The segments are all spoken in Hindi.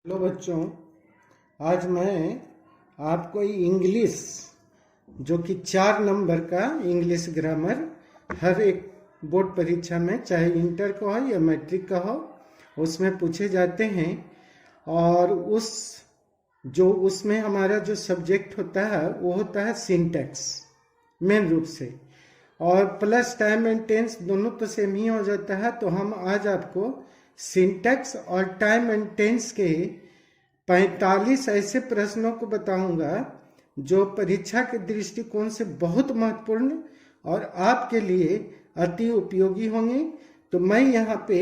हेलो बच्चों, आज मैं आपको इंग्लिश जो कि 4 नंबर का इंग्लिश ग्रामर हर एक बोर्ड परीक्षा में, चाहे इंटर का हो या मैट्रिक का हो, उसमें पूछे जाते हैं। और उसमें हमारा जो सब्जेक्ट होता है वो होता है सिंटैक्स मेन रूप से, और प्लस टाइम एंड टेंस दोनों तो सेम ही हो जाता है। तो हम आज आपको सिंटैक्स और टाइम एंड टेंस के 45 ऐसे प्रश्नों को बताऊंगा जो परीक्षा के दृष्टिकोण से बहुत महत्वपूर्ण और आपके लिए अति उपयोगी होंगे। तो मैं यहाँ पे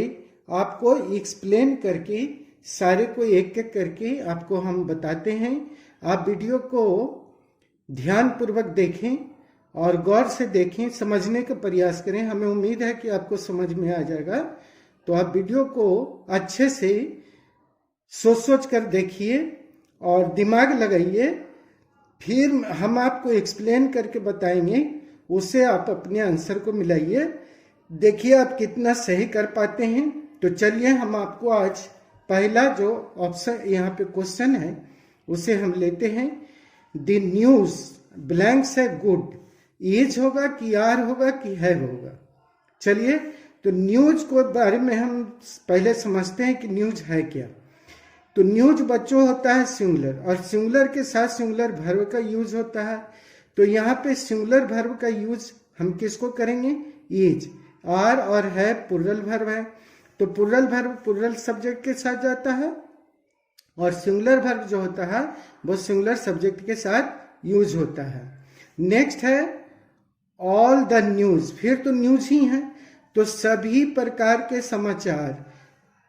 आपको एक्सप्लेन करके सारे को एक एक करके आपको हम बताते हैं। आप वीडियो को ध्यान पूर्वक देखें और गौर से देखें, समझने का प्रयास करें। हमें उम्मीद है कि आपको समझ में आ जाएगा। तो आप वीडियो को अच्छे से सोच कर देखिए और दिमाग लगाइए, फिर हम आपको एक्सप्लेन करके बताएंगे, उसे आप अपने आंसर को मिलाइए, देखिए आप कितना सही कर पाते हैं। तो चलिए हम आपको आज पहला जो ऑप्शन यहाँ पे क्वेश्चन है उसे हम लेते हैं। द न्यूज ब्लैंक से गुड इज होगा कि आर होगा कि है होगा। चलिए, तो न्यूज को बारे में हम पहले समझते हैं कि न्यूज है क्या। तो न्यूज बच्चों होता है सिंगुलर, और सिंगुलर के साथ सिंगुलर वर्ब का यूज होता है। तो यहाँ पे सिंगुलर वर्ब का यूज हम किसको करेंगे? इज। आर और है प्लूरल वर्ब है, तो प्लूरल वर्ब प्लूरल सब्जेक्ट के साथ जाता है, और सिंगुलर वर्ब जो होता है वो सिंगुलर सब्जेक्ट के साथ यूज होता है। नेक्स्ट है ऑल द न्यूज, फिर तो न्यूज ही है, तो सभी प्रकार के समाचार।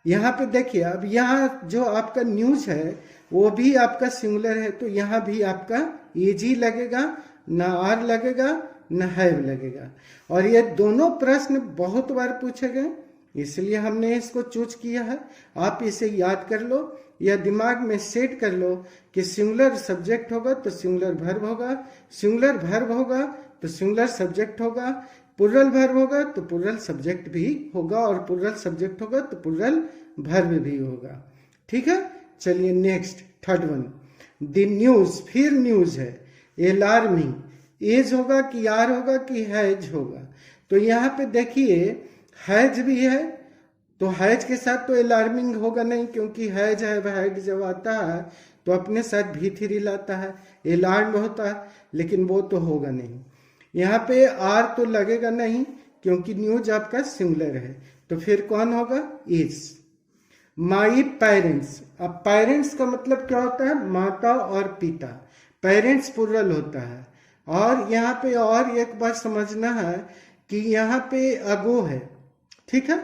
यहाँ पे देखिए, अब यहाँ जो आपका न्यूज है वो भी आपका सिंगुलर है, तो यहाँ भी आपका इज ही लगेगा, ना आर लगेगा ना हैव लगेगा। और ये दोनों प्रश्न बहुत बार पूछे गए, इसलिए हमने इसको चूज किया है। आप इसे याद कर लो या दिमाग में सेट कर लो कि सिंगुलर सब्जेक्ट होगा तो सिंगुलर वर्ब होगा, सिंगुलर वर्ब होगा तो सिंगुलर सब्जेक्ट होगा, प्लूरल वर्ब होगा तो प्लूरल सब्जेक्ट भी होगा, और प्लूरल सब्जेक्ट होगा तो प्लूरल वर्ब भी होगा। ठीक है, चलिए next third one. The news, फिर न्यूज है, अलार्मिंग एज होगा कि आर होगा कि हैज होगा। तो यहाँ पे देखिए हैज भी है, तो हैज के साथ तो अलार्मिंग होगा नहीं, क्योंकि हैज है हैड जब आता है तो अपने साथ भी थ्री लाता है, अलार्म होता है, लेकिन वो तो होगा नहीं। यहाँ पे आर तो लगेगा नहीं क्योंकि न्यूज आपका सिंगुलर है, तो फिर कौन होगा? इज। माई पेरेंट्स, अब पेरेंट्स का मतलब क्या होता है? माता और पिता। पेरेंट्स प्लूरल होता है। और यहाँ पे और एक बात समझना है कि यहाँ पे अगो है, ठीक है,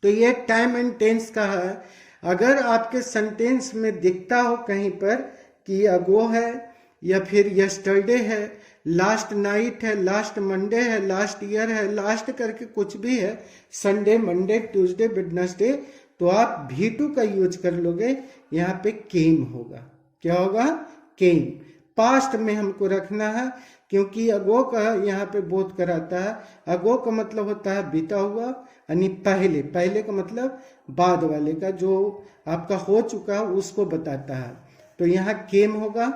तो ये टाइम एंड टेंस का है। अगर आपके सेंटेंस में दिखता हो कहीं पर कि अगो है या फिर यस्टरडे है, लास्ट नाइट है, लास्ट मंडे है, लास्ट ईयर है, लास्ट करके कुछ भी है, संडे, मंडे, ट्यूसडे, वेडनेसडे, तो आप V2 का यूज कर लोगे। यहाँ पे केम होगा। क्या होगा? केम। पास्ट में हमको रखना है, क्योंकि अगो का यहाँ पे बोध कराता है। अगो का मतलब होता है बीता हुआ, यानी पहले। पहले का मतलब बाद वाले का, जो आपका हो चुका है उसको बताता है। तो यहाँ केम होगा।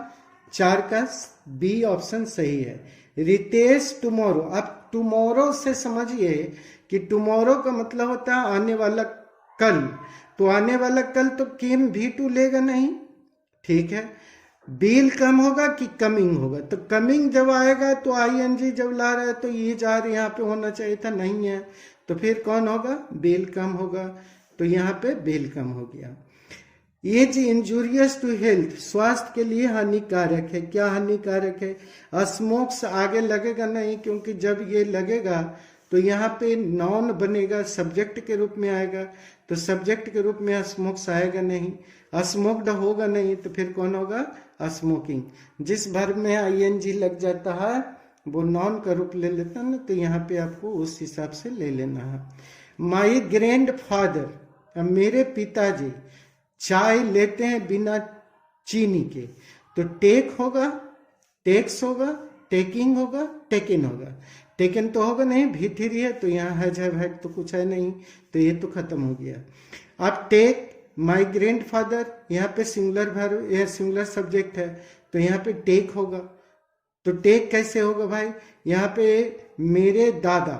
4 का बी ऑप्शन सही है। रितेश टुमारो, अब टुमारो से समझिए कि टुमारो का मतलब होता है आने वाला कल, तो आने वाला कल तो केम V2 लेगा नहीं, ठीक है। बिल कम होगा कि कमिंग होगा, तो कमिंग जब आएगा तो ING जब ला रहा है तो ये जा रही यहाँ पे होना चाहिए था, नहीं है, तो फिर कौन होगा? बिल कम होगा, तो यहाँ पे बिल कम हो गया। एज इंजूरियस टू हेल्थ, स्वास्थ्य के लिए हानिकारक है। क्या हानिकारक है? स्मोक्स आगे लगेगा नहीं, क्योंकि जब ये लगेगा तो यहाँ पे नॉन बनेगा, सब्जेक्ट के रूप में आएगा, तो सब्जेक्ट के रूप में स्मोक्स आएगा नहीं, स्मोक्ड होगा नहीं, तो फिर कौन होगा? स्मोकिंग। जिस वर्ब में ING लग जाता है वो नॉन का रूप ले लेता है ना, तो यहाँ पे आपको उस हिसाब से ले लेना है। माई ग्रैंड फादर, मेरे पिताजी चाय लेते हैं बिना चीनी के, तो टेक होगा, टेक्स होगा, टेकिंग होगा, टेकिन होगा। टेकन तो होगा नहीं, V3 है, तो यहाँ हैज हैव हैड तो कुछ है नहीं, तो ये तो खत्म हो गया। अब टेक माय ग्रैंडफादर, यहाँ पे सिंगुलर वर्ब, यह सिंगुलर सब्जेक्ट है, तो यहाँ पे टेक होगा। तो टेक कैसे होगा भाई, यहाँ पे मेरे दादा,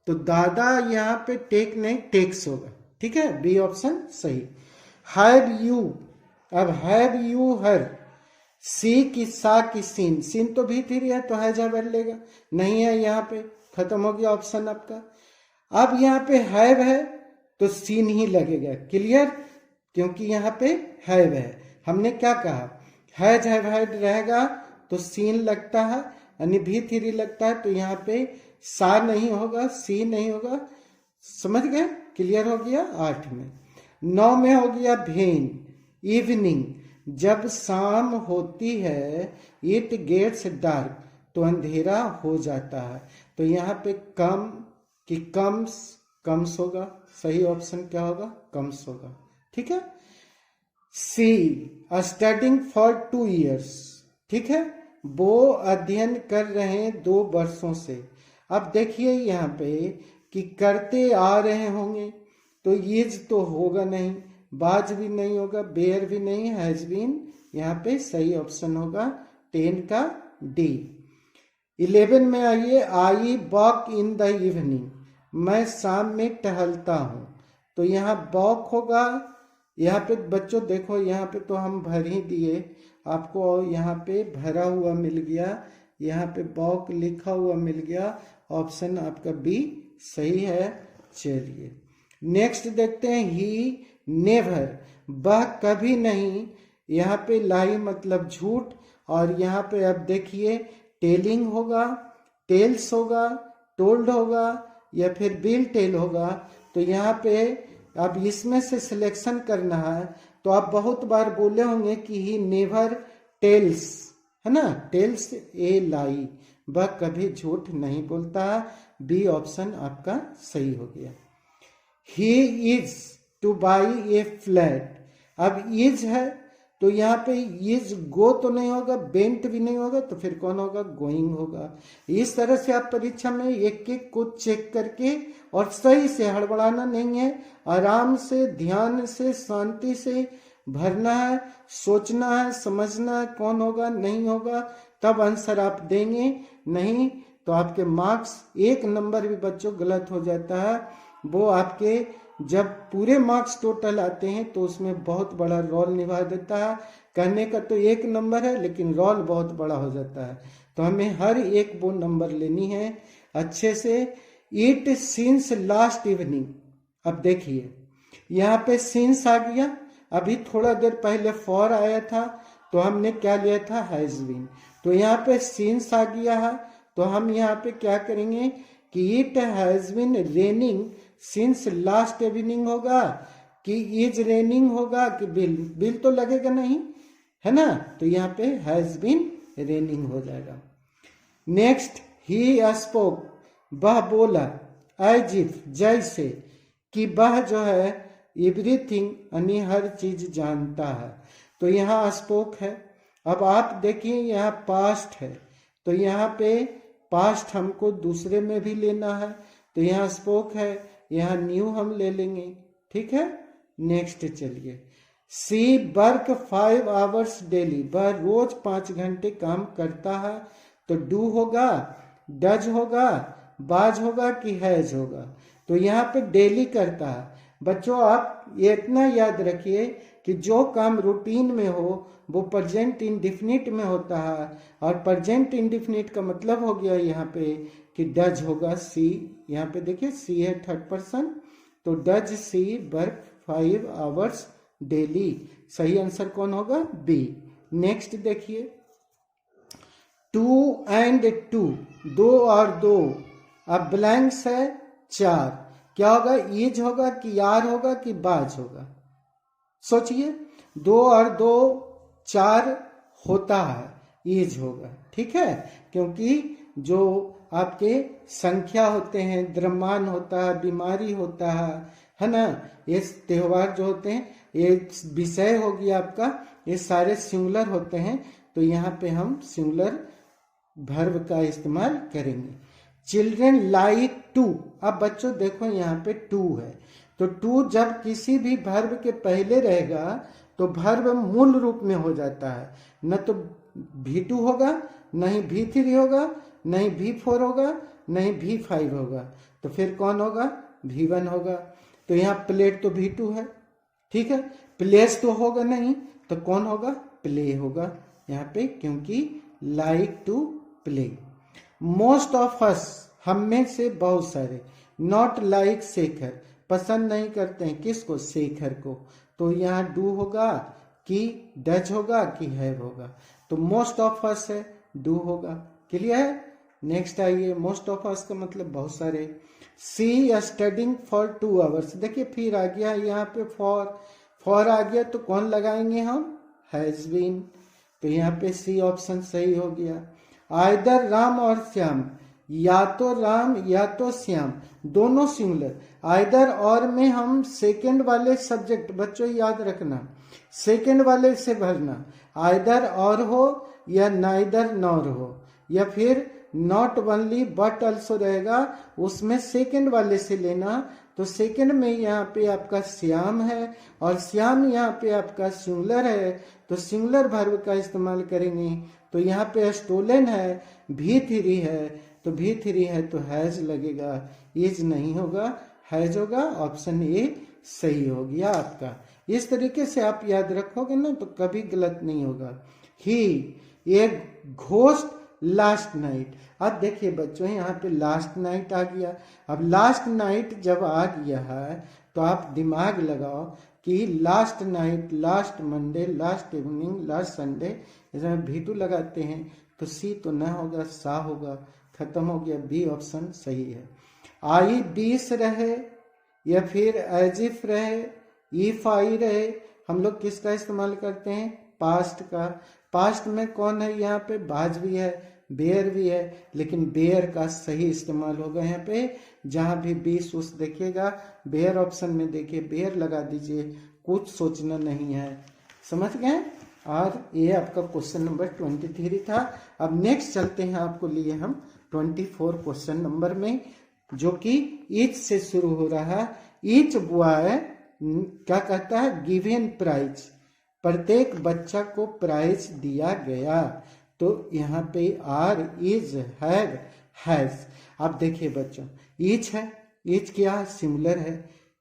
तो दादा यहाँ पे टेक नहीं टेक्स होगा। ठीक है, बी ऑप्शन सही। हैव यू, अब हैव यू हर, सी की सा की सीन, सीन तो भी थी है तो हैज हैव लेगा, नहीं है यहाँ पे, खत्म हो गया ऑप्शन आपका। अब यहाँ पे हैव है तो सीन ही लगेगा, क्लियर, क्योंकि यहाँ पे हैव है। हमने क्या कहा, हैज हैव हैड रहेगा तो सीन लगता है, यानी भी थ्री लगता है, तो यहाँ पे सा नहीं होगा, सी नहीं होगा, समझ गए, क्लियर हो गया। 8 में। 9 में हो गया भेन, इवनिंग, जब शाम होती है, इट गेट्स डार्क, तो अंधेरा हो जाता है, तो यहाँ पे कम कि कम्स, कम्स होगा, सही ऑप्शन क्या होगा, कम्स होगा। ठीक है। सी, स्टडिंग फॉर 2 years, ठीक है, वो अध्ययन कर रहे हैं 2 वर्षों से। अब देखिए यहाँ पे कि करते आ रहे होंगे, तो इज तो होगा नहीं, बाज भी नहीं होगा, बेयर भी नहीं, हैज बीन, यहाँ पे सही ऑप्शन होगा 10 का डी। 11 में आइए, I walk in the evening, मैं शाम में टहलता हूँ, तो यहाँ वॉक होगा। यहाँ पे बच्चों देखो, यहाँ पे तो हम भर ही दिए आपको, यहाँ पे भरा हुआ मिल गया, यहाँ पे वॉक लिखा हुआ मिल गया, ऑप्शन आपका बी सही है। चलिए नेक्स्ट देखते हैं, ही नेवर, वह कभी नहीं, यहाँ पे लाई मतलब झूठ, और यहाँ पे अब देखिए टेलिंग होगा, टेल्स होगा, टोल्ड होगा, या फिर बिल टेल होगा। तो यहाँ पे अब इसमें से सिलेक्शन करना है, तो आप बहुत बार बोले होंगे कि ही नेवर टेल्स, है ना, टेल्स ए लाई, वह कभी झूठ नहीं बोलता। बी ऑप्शन आपका सही हो गया। He is two by A flat, अब इज है तो यहाँ पे इज गो तो नहीं होगा, बेंट भी नहीं होगा, तो फिर कौन होगा, गोइंग होगा। इस तरह से आप परीक्षा में एक एक को चेक करके, और सही से, हड़बड़ाना नहीं है, आराम से, ध्यान से, शांति से भरना है, सोचना है, समझना है कौन होगा नहीं होगा, तब आंसर आप देंगे, नहीं तो आपके मार्क्स 1 नंबर भी बच्चों गलत हो जाता है। वो आपके जब पूरे मार्क्स टोटल आते हैं तो उसमें बहुत बड़ा रोल निभा देता है। कहने का तो 1 नंबर है, लेकिन रोल बहुत बड़ा हो जाता है, तो हमें हर एक वो नंबर लेनी है अच्छे से। इट सिंस लास्ट इवनिंग, अब देखिए यहाँ पे सिंस आ गया, अभी थोड़ा देर पहले फॉर आया था, तो हमने क्या लिया था, हैज बीन, तो यहाँ पे सिंस आ गया है, तो हम यहाँ पे क्या करेंगे कि it has been raining since last evening होगा, कि इज रेनिंग होगा, कि बिल, बिल तो लगेगा नहीं, है ना, तो यहाँ पे हैज बीन रेनिंग हो जाएगा। नेक्स्ट, ही स्पोक, वह बोला, एज इफ, जैसे, कि वह जो है एवरीथिंग, यानी हर चीज जानता है, तो यहाँ स्पोक है। अब आप देखिए यहाँ पास्ट है, तो यहाँ पे पास्ट हमको दूसरे में भी लेना है, तो यहाँ स्पोक है, यहाँ न्यू हम ले लेंगे। ठीक है, नेक्स्ट चलिए, सी वर्क 5 hours डेली, वह रोज 5 घंटे काम करता है, तो डू होगा, डज होगा, बाज होगा कि हैज होगा, तो यहाँ पे डेली करता है। बच्चों आप ये इतना याद रखिए कि जो काम रूटीन में हो वो प्रेजेंट इंडिफिनिट में होता है, और प्रेजेंट इंडिफिनिट का मतलब हो गया यहाँ पे कि डज होगा, सी, यहाँ पे देखिए सी है 3rd person, तो does she work 5 hours daily, सही आंसर कौन होगा, बी। नेक्स्ट देखिए, 2 and 2, 2 और 2, अब ब्लैंक्स है 4, क्या होगा, ईज होगा कि यार होगा कि बाज होगा, सोचिए, 2 और 2 4 होता है, ईज होगा। ठीक है, क्योंकि जो आपके संख्या होते हैं, द्रव्यमान होता है, बीमारी होता है ना, ये त्योहार जो होते हैं, ये विषय हो गया आपका, ये सारे सिंगुलर होते हैं, तो यहाँ पे हम सिंगुलर वर्ब का इस्तेमाल करेंगे। चिल्ड्रन लाइक टू, अब बच्चों देखो यहाँ पे टू है, तो टू जब किसी भी वर्ब के पहले रहेगा तो वर्ब मूल रूप में हो जाता है, न तो V2 होगा, नहीं V3 होगा, नहीं V4 होगा, नहीं V5 होगा, तो फिर कौन होगा? V1 होगा। तो यहाँ प्लेट तो V2 है, ठीक है, प्लेस तो होगा नहीं, तो कौन होगा? प्ले होगा यहाँ पे, क्योंकि like to play. Most of us, हम में से बहुत सारे, नॉट लाइक शेखर, पसंद नहीं करते हैं किसको? शेखर को। तो यहाँ डू होगा कि डज होगा कि हैव होगा? तो मोस्ट ऑफ अस है, डू होगा। क्लियर है? नेक्स्ट आइए, मोस्ट ऑफ अस का मतलब बहुत सारे। सी स्टडिंग फॉर 2 आवर्स, देखिए फिर आ गया यहाँ पे फॉर आ गया, तो कौन लगाएंगे हम? Has been. तो यहाँ पे सी ऑप्शन सही हो गया। आइदर राम और श्याम, या तो राम या तो श्याम, दोनों सिंगुलर। आइदर और में हम सेकंड वाले सब्जेक्ट, बच्चों याद रखना, सेकंड वाले से भरना। आइदर और हो या नाइदर नॉर हो, या फिर नॉट ओनली बट ऑल्सो रहेगा, उसमें सेकंड वाले से लेना। तो सेकंड में यहाँ पे आपका श्याम है और श्याम यहाँ पे आपका सिंगुलर है, तो सिंगुलर वर्ब का इस्तेमाल करेंगे। तो यहाँ पे स्टोलन है, V3 है, तो V3 है तो हैज लगेगा, इज नहीं होगा, हैज होगा। ऑप्शन ए सही हो गया आपका। इस तरीके से आप याद रखोगे ना तो कभी गलत नहीं होगा। ही एक घोस्ट लास्ट नाइट। अब देखिए बच्चों, यहाँ पे लास्ट नाइट आ गया। अब लास्ट नाइट जब आ गया है तो आप दिमाग लगाओ कि last night, last Monday, last evening, last Sunday, इसमें V2 लगाते हैं तो सी तो न होगा, सा होगा। खत्म हो गया, बी ऑप्शन सही है। आई 20 रहे या फिर एज इफ रहे, इफ आई रहे, हम लोग किसका इस्तेमाल करते हैं? पास्ट का। पास्ट में कौन है यहाँ पे? बाज भी है, बेयर भी है, लेकिन बेयर का सही इस्तेमाल होगा यहाँ पे। जहां भी 20 उस देखिएगा, बेयर ऑप्शन में देखिए, बेयर लगा दीजिए, कुछ सोचना नहीं है। समझ गए? और ये आपका क्वेश्चन नंबर 23 था। अब नेक्स्ट चलते हैं आपको लिए हम 24 क्वेश्चन नंबर में, जो कि ईच से शुरू हो रहा है। ईच बॉय क्या कहता है? गिवन प्राइज, प्रत्येक बच्चा को प्राइज दिया गया। तो यहाँ पे आर, इज, हैव, हैज। अब देखिए बच्चों, ईच है, ईच क्या? सिंगुलर है।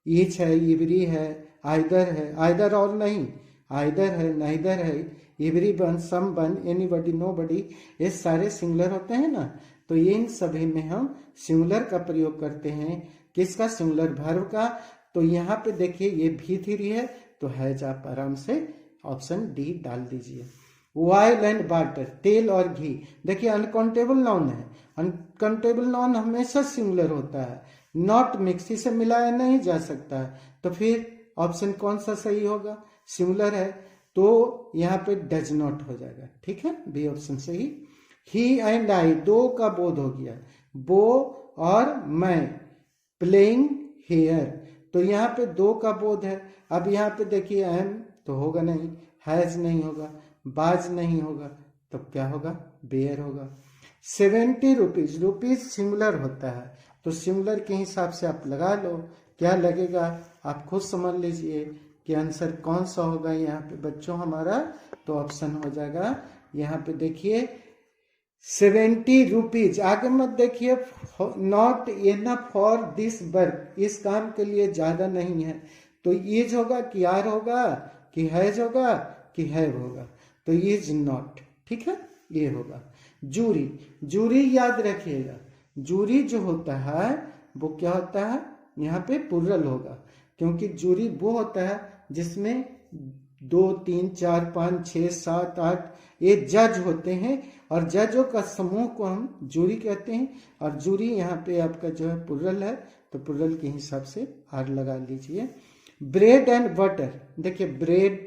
ईच है, इवरी है, आइदर है, आइदर और नहीं, आइदर है, नाइदर है, एवरी वन, सम वन, एनीबडी, नोबडी, ये सारे सिंगुलर होते हैं ना। तो ये इन सभी में हम सिंगुलर का प्रयोग करते हैं। किसका? सिंगुलर वर्ब का। तो यहाँ पे देखिए ये V3 है, तो हैज आप आराम से ऑप्शन डी डाल दीजिए। ऑयल एंड वाटर, तेल और घी, देखिए अनकाउंटेबल नाउन है। अनकाउंटेबल नाउन हमेशा सिंगुलर होता है, नॉट मिक्स, इसे मिलाया नहीं जा सकता है। तो फिर ऑप्शन कौन सा सही होगा? सिंगुलर है, तो यहाँ पे डज नॉट हो जाएगा। ठीक है, बी ऑप्शन सही। ही एंड आई, दो का बोध हो गया, वो और मैं, प्लेइंग हेयर, तो यहाँ पे दो का बोध है। अब यहाँ पे देखिए एम तो होगा नहीं, हैज नहीं होगा, बाज नहीं होगा, तो क्या होगा? बेयर होगा। 70 रुपीज, रुपीज सिंगुलर होता है, तो सिंगुलर के हिसाब से आप लगा लो, क्या लगेगा आप खुद समझ लीजिए कि आंसर कौन सा होगा यहाँ पे बच्चों हमारा। तो ऑप्शन हो जाएगा यहाँ पे देखिए 70 रुपीज। आगे मत देखिए, not enough for this work, इस काम के लिए ज्यादा नहीं है। तो इज होगा कि आर होगा कि हैज होगा कि हैव होगा, तो इज नॉट। ठीक है, ये होगा। जूरी, जूरी याद रखिएगा, जूरी जो होता है वो क्या होता है? यहाँ पे प्लुरल होगा, क्योंकि जूरी वो होता है जिसमें 2, 3, 4, 5, 6, 7, 8 ये जज होते हैं, और जजों का समूह को हम जूरी कहते हैं। और जूरी यहाँ पे आपका जो है प्लुरल है, तो प्लुरल के हिसाब से आर लगा लीजिए। ब्रेड एंड बटर, देखिए ब्रेड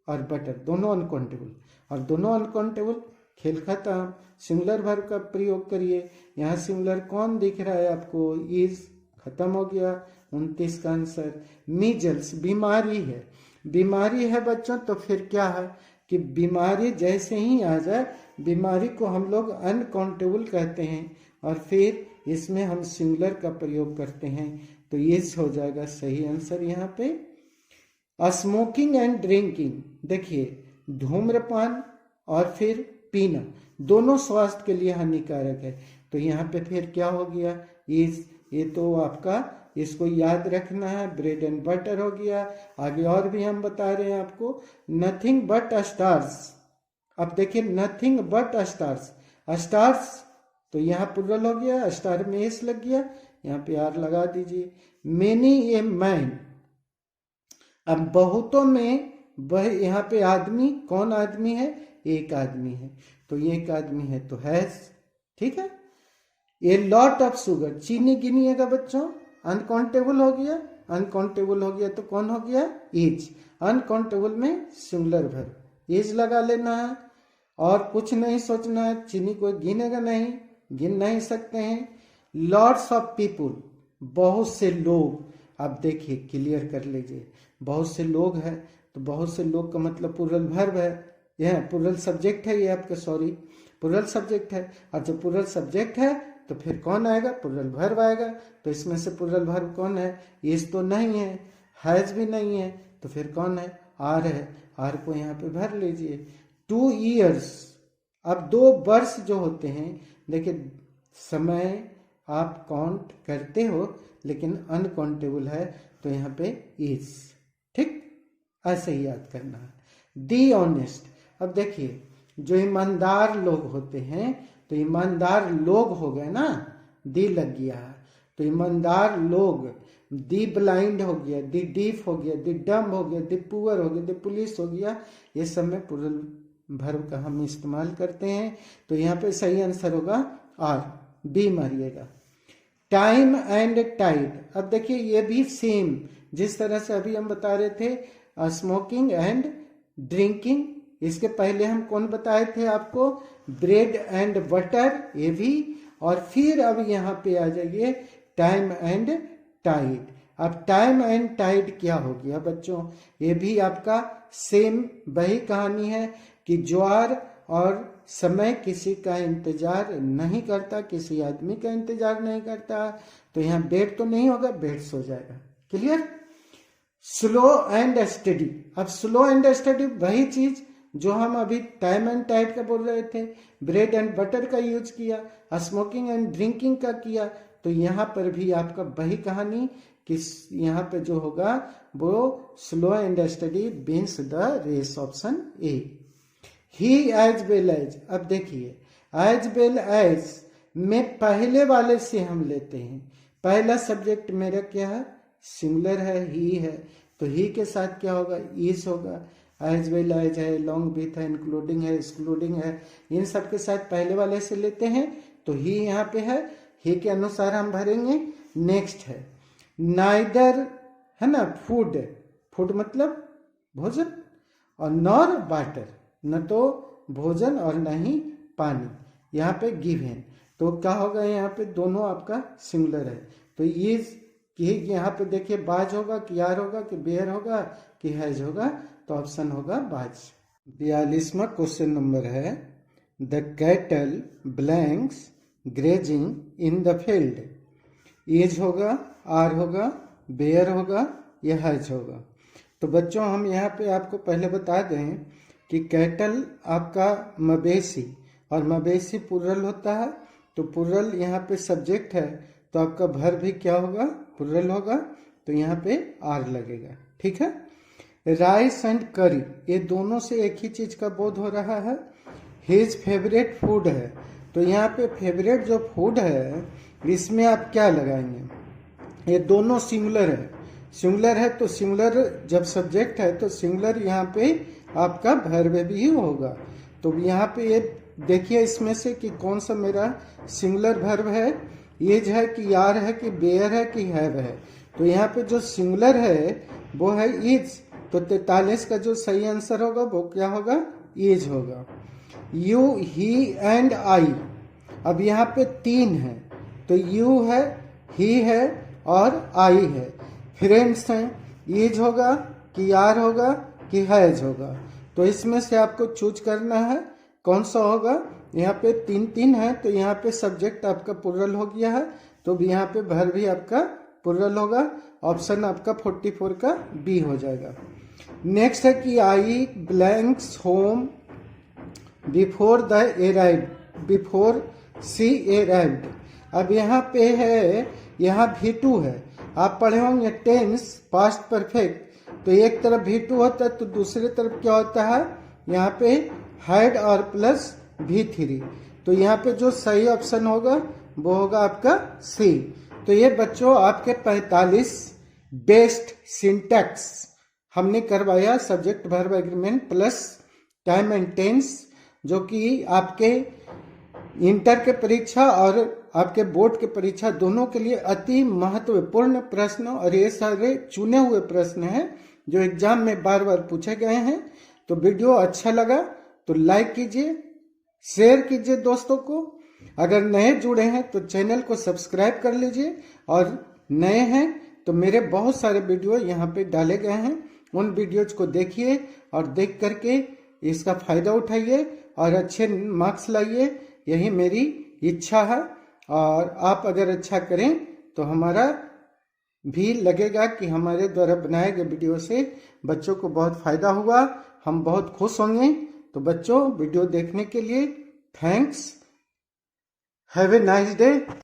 और बटर दोनों अनकाउंटेबल, और दोनों अनकाउंटेबल, खेल खत्म। सिंगुलर वर्ब का प्रयोग करिए। यहाँ सिंगुलर कौन दिख रहा है आपको? इज, खत्म हो गया 29 का आंसर। मीजल्स, बीमारी है, बीमारी है बच्चों, तो फिर क्या है कि बीमारी जैसे ही आ जाए, बीमारी को हम लोग अनकाउंटेबल कहते हैं, और फिर इसमें हम सिंगुलर का प्रयोग करते हैं। तो ये हो जाएगा सही आंसर यहाँ पे। स्मोकिंग एंड ड्रिंकिंग, देखिए धूम्रपान और फिर पीना दोनों स्वास्थ्य के लिए हानिकारक है। तो यहाँ पे फिर क्या हो गया, ये तो आपका इसको याद रखना है, ब्रेड एंड बटर हो गया। आगे और भी हम बता रहे हैं आपको, नथिंग बट स्टार्स। अब देखिए नथिंग बट स्टार्स, स्टार्स तो यहाँ प्लुरल हो गया, स्टार में एस लग गया, यहाँ पे आर लगा दीजिए। मेनी ए मैन, अब बहुतों में वह यहाँ पे आदमी, कौन आदमी है, एक आदमी है, तो ये एक आदमी है तो हैज, ठीक है। ए लॉट ऑफ शुगर, चीनी गिनिएगा बच्चों, अनकाउंटेबल हो गया, अनकाउंटेबल हो गया तो कौन हो गया, एज। अनकाउंटेबल में सिंगुलर वर्ब, एज लगा लेना है और कुछ नहीं सोचना है, चीनी को गिनेगा नहीं, गिन नहीं सकते हैं। लॉट्स ऑफ पीपुल, बहुत से लोग, आप देखिए क्लियर कर लीजिए, बहुत से लोग हैं तो बहुत से लोग का मतलब प्लुरल वर्ब है, यह प्लुरल सब्जेक्ट है, ये आपका सॉरी प्लुरल सब्जेक्ट है। और जब प्लुरल सब्जेक्ट है तो फिर कौन आएगा, प्लुरल वर्ब आएगा। तो इसमें से प्लुरल वर्ब कौन है, इज तो नहीं है, हैज भी नहीं है, तो फिर कौन है, आर है। आर को यहाँ पे भर लीजिए। 2 years, अब 2 वर्ष जो होते हैं, देखिए समय आप काउंट करते हो लेकिन अनकाउंटेबल है तो यहाँ पे इज, ठीक, ऐसे ही याद करना है। दी ऑनेस्ट, अब देखिए जो ईमानदार लोग होते हैं, तो ईमानदार लोग हो गए ना, दी लग गया, तो ईमानदार लोग, दी ब्लाइंड हो गया, दी डीफ हो गया, दी डम हो गया, दी पुअर हो गया, दी पुलिस हो गया, ये सब में प्लुरल वर्ब का हम इस्तेमाल करते हैं। तो यहाँ पे सही आंसर होगा आर, बी मारिएगा। टाइम एंड टाइड, अब देखिए ये भी सेम जिस तरह से अभी हम बता रहे थे स्मोकिंग एंड ड्रिंकिंग, इसके पहले हम कौन बताए थे आपको, ब्रेड एंड बटर, ये भी। और फिर अब यहाँ पे आ जाइए टाइम एंड टाइड। अब टाइम एंड टाइड क्या हो गया बच्चों, ये भी आपका सेम वही कहानी है कि ज्वार और समय किसी का इंतजार नहीं करता, किसी आदमी का इंतजार नहीं करता, तो यहाँ बेड तो नहीं होगा, बेड्स हो जाएगा, क्लियर। स्लो एंड स्टडी, अब स्लो एंड स्टडी वही चीज जो हम अभी टाइम एंड टाइड का बोल रहे थे, ब्रेड एंड बटर का यूज किया, स्मोकिंग एंड ड्रिंकिंग का किया, तो यहाँ पर भी आपका वही कहानी कि यहाँ पे जो होगा वो slow and steady wins the race, option A. ही एज वेल एज, अब देखिए एज वेल एज में पहले वाले से हम लेते हैं, पहला सब्जेक्ट मेरा क्या है, सिंगुलर है, ही है, तो ही के साथ क्या होगा, इज होगा। एज वेल एज है, लॉन्ग विथ है, इंक्लूडिंग है, एक्सक्लूडिंग है, इन सब के साथ पहले वाले से लेते हैं, तो ही यहाँ पे है, ही के अनुसार हम भरेंगे। नेक्स्ट है नाइदर, है ना, फूड, फूड मतलब भोजन, और नॉर वाटर, न तो भोजन और न ही पानी, यहाँ पे गिवन, तो क्या होगा, यहाँ पे दोनों आपका सिंगुलर है, तो ये कि यहाँ पे देखिए बाज होगा कि यार होगा कि बेयर होगा कि हैज होगा, तो ऑप्शन होगा बाज। 42वां क्वेश्चन नंबर है, the cattle blanks grazing in the field, as होगा, आर होगा, बेयर होगा या हैज होगा। तो बच्चों हम यहाँ पे आपको पहले बता दें कि कैटल आपका मवेशी, और मवेशी प्लुरल होता है, तो प्लुरल यहाँ पे सब्जेक्ट है, तो आपका वर्ब भी क्या होगा, प्लुरल होगा, तो यहाँ पे आर लगेगा, ठीक है। राइस एंड करी, ये दोनों से एक ही चीज का बोध हो रहा है, हिज फेवरेट फूड है, तो यहाँ पे फेवरेट जो फूड है इसमें आप क्या लगाएंगे, ये दोनों सिंगुलर है, सिंगुलर है तो सिंगुलर जब सब्जेक्ट है तो सिंगुलर यहाँ पे आपका वर्ब भी होगा। तो यहाँ पे ये देखिए इसमें से कि कौन सा मेरा सिंगुलर वर्ब है, एज है कि यार है कि बेयर है कि हैव है, तो यहाँ पे जो सिंगुलर है वो है इज, तो 43 का जो सही आंसर होगा वो क्या होगा, इज होगा। यू, ही एंड आई, अब यहाँ पे 3 है, तो यू है, ही है और आई है, फ्रेंड्स हैं, इज होगा कि यार होगा कि हैज होगा, तो इसमें से आपको चूज करना है कौन सा होगा। यहाँ पे 3 है, तो यहाँ पे सब्जेक्ट आपका प्लुरल हो गया है, तो भी यहाँ पे वर्ब भी आपका प्लूरल होगा। ऑप्शन आपका 44 का बी हो जाएगा। नेक्स्ट है कि I blanks home before the arrived, before she arrived. अब यहाँ पे है, यहाँ V2 है। आप पढ़े होंगे टेंस पास्ट परफेक्ट, तो एक तरफ V2 होता है तो दूसरी तरफ क्या होता है, यहाँ पे हैड और प्लस V3। तो यहाँ पे जो सही ऑप्शन होगा वो होगा आपका सी। तो ये बच्चों आपके 45 बेस्ट सिंटैक्स हमने करवाया subject verb agreement plus time and tense, जो कि आपके इंटर के परीक्षा और आपके बोर्ड के परीक्षा दोनों के लिए अति महत्वपूर्ण प्रश्न, और ये सारे चुने हुए प्रश्न हैं जो एग्जाम में बार बार पूछे गए हैं। तो वीडियो अच्छा लगा तो लाइक कीजिए, शेयर कीजिए दोस्तों को। अगर नए जुड़े हैं तो चैनल को सब्सक्राइब कर लीजिए, और नए हैं तो मेरे बहुत सारे वीडियो यहाँ पे डाले गए हैं, उन वीडियोज को देखिए और देख करके इसका फायदा उठाइए और अच्छे मार्क्स लाइए, यही मेरी इच्छा है। और आप अगर अच्छा करें तो हमारा भी लगेगा कि हमारे द्वारा बनाए गए वीडियो से बच्चों को बहुत फायदा हुआ, हम बहुत खुश होंगे। तो बच्चों वीडियो देखने के लिए thanks, have a nice day.